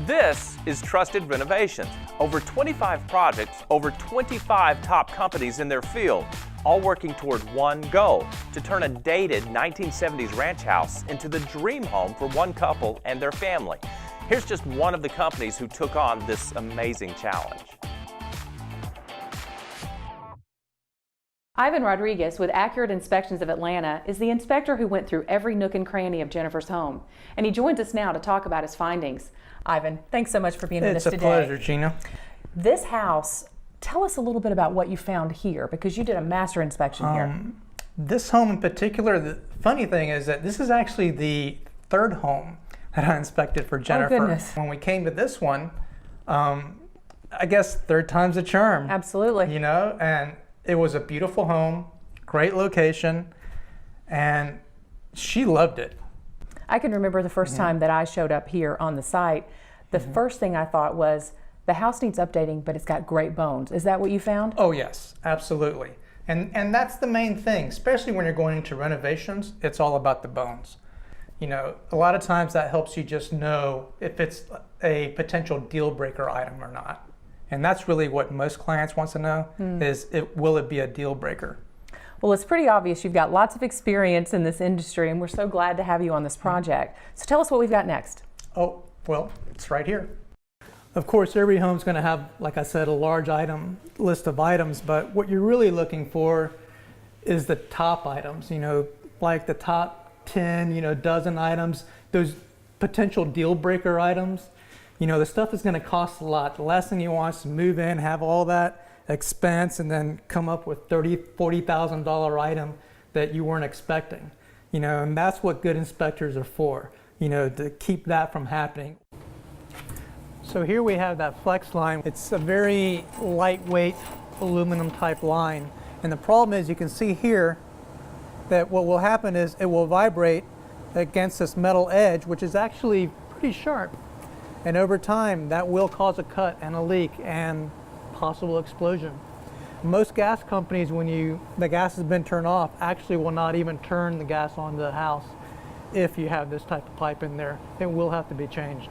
This is Trusted Renovations. Over 25 projects, over 25 top companies in their field, all working toward one goal, to turn a dated 1970s ranch house into the dream home for one couple and their family. Here's just one of the companies who took on this amazing challenge. Ivan Rodriguez with Accurate Inspections of Atlanta is the inspector who went through every nook and cranny of Jennifer's home, and he joins us now to talk about his findings. Ivan, thanks so much for being with us today. It's a pleasure, Gina. This house, tell us a little bit about what you found here, because you did a master inspection here. This home in particular, the funny thing is that this is actually the third home that I inspected for Jennifer. Oh, goodness. When we came to this one, I guess third time's a charm. Absolutely. You know, and it was a beautiful home, great location, and she loved it. I can remember the first time that I showed up here on the site, the first thing I thought was, the house needs updating, but it's got great bones. Is that what you found? Oh yes, absolutely. And that's the main thing, especially when you're going into renovations, it's all about the bones. You know, a lot of times that helps you just know if it's a potential deal breaker item or not. And that's really what most clients want to know, is will it be a deal breaker? Well, it's pretty obvious you've got lots of experience in this industry, and we're so glad to have you on this project. So tell us what we've got next. Oh, well, it's right here. Of course, every home's going to have, like I said, a large list of items, but what you're really looking for is the top items, you know, like the top 10, dozen items, those potential deal breaker items. You know, the stuff is going to cost a lot. The last thing you want is to move in, have all that expense, and then come up with $40,000 item that you weren't expecting. You know, and that's what good inspectors are for, to keep that from happening. So here we have that flex line. It's a very lightweight aluminum type line. And the problem is, you can see here that what will happen is it will vibrate against this metal edge, which is actually pretty sharp. And over time, that will cause a cut and a leak and possible explosion. Most gas companies, when the gas has been turned off, actually will not even turn the gas onto the house if you have this type of pipe in there. It will have to be changed.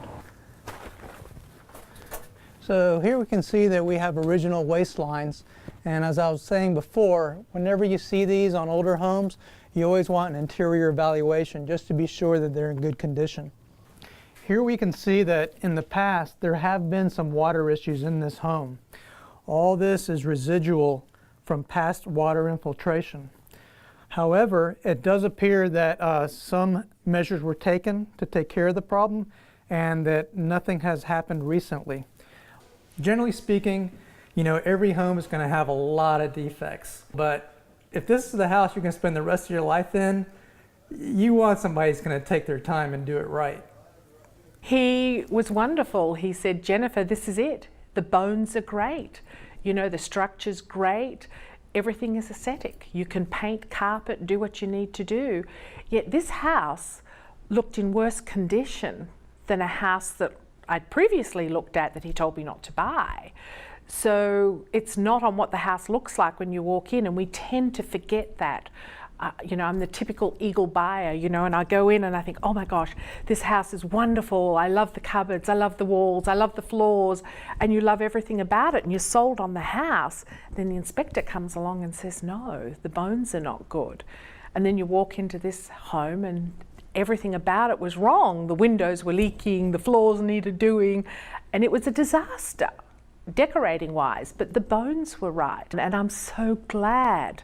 So here we can see that we have original waste lines. And as I was saying before, whenever you see these on older homes, you always want an interior evaluation just to be sure that they're in good condition. Here we can see that in the past there have been some water issues in this home. All this is residual from past water infiltration. However, it does appear that some measures were taken to take care of the problem and that nothing has happened recently. Generally speaking, every home is going to have a lot of defects. But if this is the house you're going to spend the rest of your life in, you want somebody who's going to take their time and do it right. He was wonderful. He said, Jennifer, this is it. The bones are great. The structure's great. Everything is aesthetic. You can paint, carpet, do what you need to do. Yet this house looked in worse condition than a house that I'd previously looked at that he told me not to buy. So it's not on what the house looks like when you walk in, and we tend to forget that. I'm the typical eagle buyer, and I go in and I think, oh my gosh, this house is wonderful. I love the cupboards, I love the walls, I love the floors, and you love everything about it, and you're sold on the house. Then the inspector comes along and says, no, the bones are not good. And then you walk into this home and everything about it was wrong. The windows were leaking, the floors needed doing, and it was a disaster, decorating wise, but the bones were right. And I'm so glad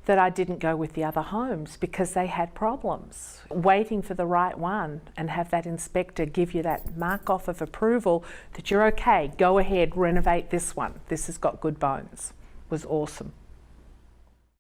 that I didn't go with the other homes because they had problems. Waiting for the right one and have that inspector give you that mark off of approval that you're okay, go ahead, renovate this one. This has got good bones, was awesome.